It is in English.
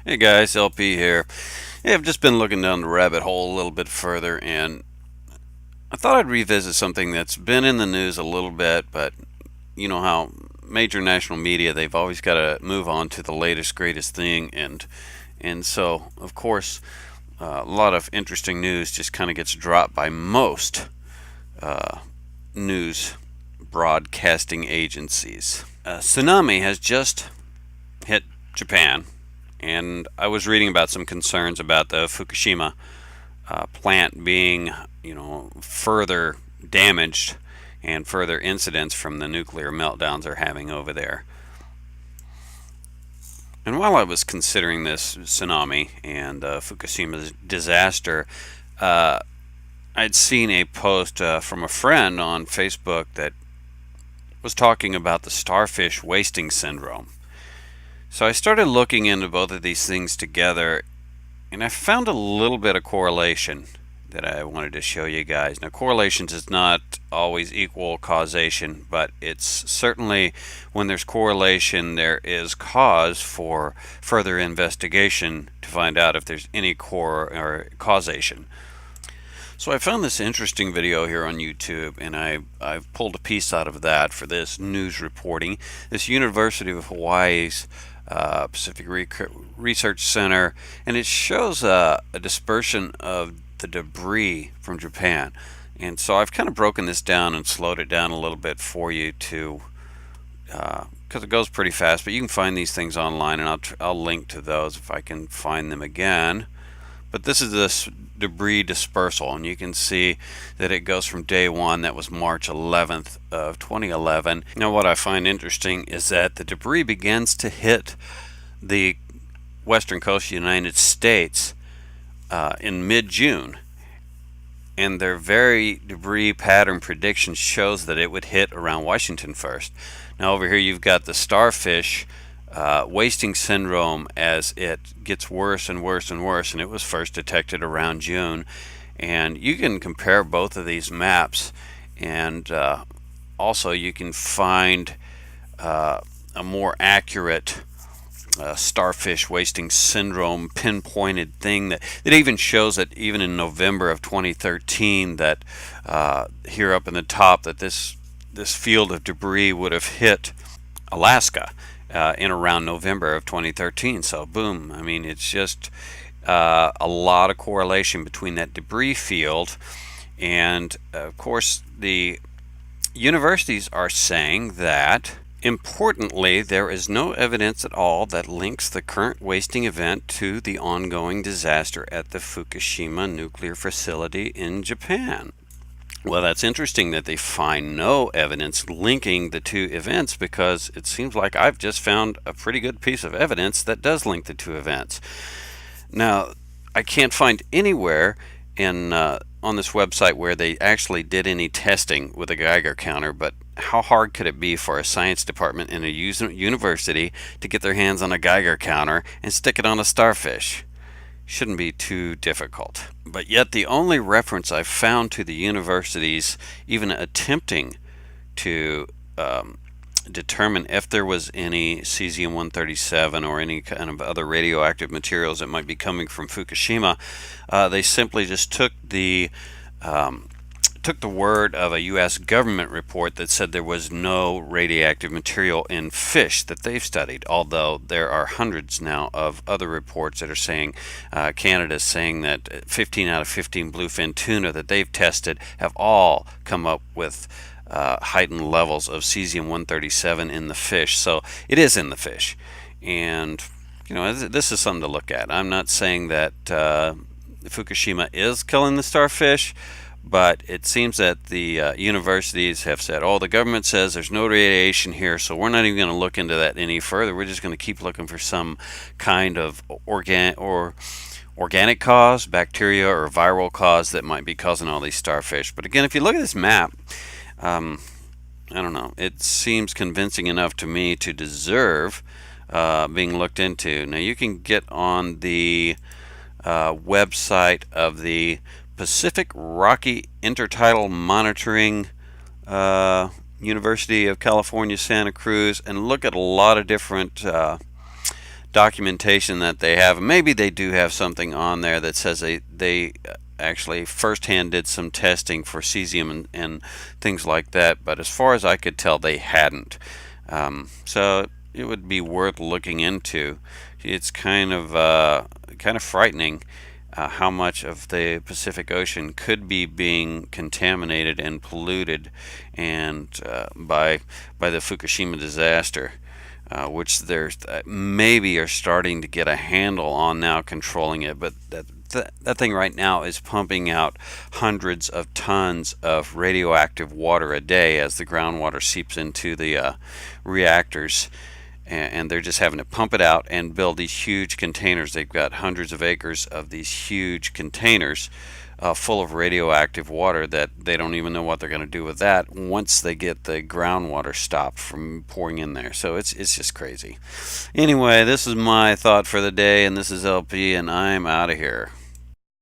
Hey guys, LP here. Hey, I've just been looking down the rabbit hole a little bit further, and I thought I'd revisit something that's been in the news a little bit, but you know how major national media, they've always got to move on to the latest, greatest thing, and so, of course, a lot of interesting news just kind of gets dropped by most news broadcasting agencies. A tsunami has just hit Japan, and I was reading about some concerns about the Fukushima plant being, further damaged and further incidents from the nuclear meltdowns they're having over there. And while I was considering this tsunami and Fukushima disaster, uh, I'd seen a post from a friend on Facebook that was talking about the starfish wasting syndrome. So I started looking into both of these things together, and I found a little bit of correlation that I wanted to show you guys. Now, correlations is not always equal causation, but it's certainly, when there's correlation, there is cause for further investigation to find out if there's any causation. So I found this interesting video here on YouTube, and I've pulled a piece out of that for this news reporting. This University of Hawaii's Pacific Research Center, and it shows a dispersion of the debris from Japan. And so I've kind of broken this down and slowed it down a little bit for you to, because it goes pretty fast, but you can find these things online, and I'll link to those if I can find them again. But this is this debris dispersal, and you can see that it goes from day one, that was March 11th of 2011. Now what I find interesting is that the debris begins to hit the western coast of the United States in mid-June, and their very debris pattern prediction shows that it would hit around Washington first. Now over here you've got the starfish wasting syndrome as it gets worse and worse and worse, and it was first detected around June. And you can compare both of these maps, and also you can find a more accurate starfish wasting syndrome pinpointed thing that it even shows that even in November of 2013 that here up in the top that this field of debris would have hit Alaska in around November of 2013. So boom, I mean, it's just a lot of correlation between that debris field, and of course the universities are saying that, importantly, there is no evidence at all that links the current wasting event to the ongoing disaster at the Fukushima nuclear facility in Japan. Well, that's interesting that they find no evidence linking the two events, because it seems like I've just found a pretty good piece of evidence that does link the two events. Now, I can't find anywhere in on this website where they actually did any testing with a Geiger counter, but how hard could it be for a science department in a university to get their hands on a Geiger counter and stick it on a starfish? Shouldn't be too difficult. But yet the only reference I've found to the universities even attempting to determine if there was any cesium-137 or any kind of other radioactive materials that might be coming from Fukushima, they simply just took the word of a U.S. government report that said there was no radioactive material in fish that they've studied, although there are hundreds now of other reports that are saying, Canada's saying that 15 out of 15 bluefin tuna that they've tested have all come up with heightened levels of cesium-137 in the fish. So it is in the fish, and this is something to look at. I'm not saying that Fukushima is killing the starfish, but it seems that the universities have said, oh, the government says there's no radiation here, so we're not even going to look into that any further. We're just going to keep looking for some kind of organic cause, bacteria or viral cause that might be causing all these starfish. But again, if you look at this map, I don't know, it seems convincing enough to me to deserve being looked into. Now, you can get on the website of the Pacific Rocky Intertidal Monitoring University of California, Santa Cruz, and look at a lot of different documentation that they have. Maybe they do have something on there that says they actually firsthand did some testing for cesium and things like that. But as far as I could tell, they hadn't. So it would be worth looking into. It's kind of frightening how much of the Pacific Ocean could be being contaminated and polluted, and by the Fukushima disaster, which they're maybe are starting to get a handle on now, controlling it. But that thing right now is pumping out hundreds of tons of radioactive water a day as the groundwater seeps into the reactors, and they're just having to pump it out and build these huge containers. They've got hundreds of acres of these huge containers full of radioactive water that they don't even know what they're going to do with that once they get the groundwater stopped from pouring in there. So it's just crazy. Anyway, this is my thought for the day, and this is LP, and I'm out of here.